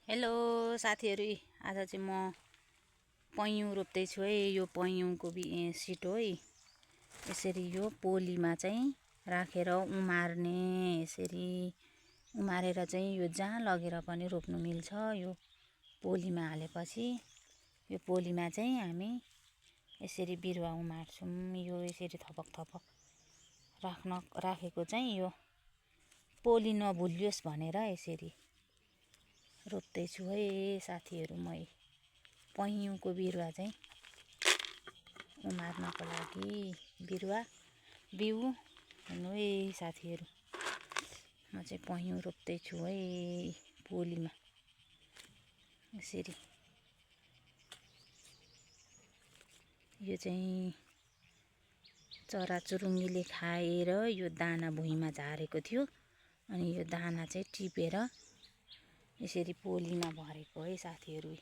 Hello साथीहरू, आज चाहिँ म पन्यु रोप्दैछु है। यो पन्युको सिड हो है। यसरी यो पोलीमा चाहिँ राखेर उमार्ने, यसरी उमारेर चाहिँ यो जहाँ लगेर पनि रोप्नु मिल्छ। यो पोलीमा हालेपछि यो पोलीमा चाहिँ हामी यसरी बिरुवा उमार्छौँ। यो यसरी थपक थपक राखेको चाहिँ यो पोली नभुलियोस् भनेर यसरी रोप्दैछु है साथीहरू। म पन्युको बिरुवा चाहिँ उमार्नको लागि बिउ हेर्नु है साथीहरू। म चाहिँ पन्यु रोप्दैछु है पोलीमा। यसरी यो चाहिँ चराचुरुङ्गीले खाएर यो दाना भुइँमा झारेको थियो, अनि यो दाना चाहिँ टिपेर यसरी पोलीमा भरेको है साथीहरू।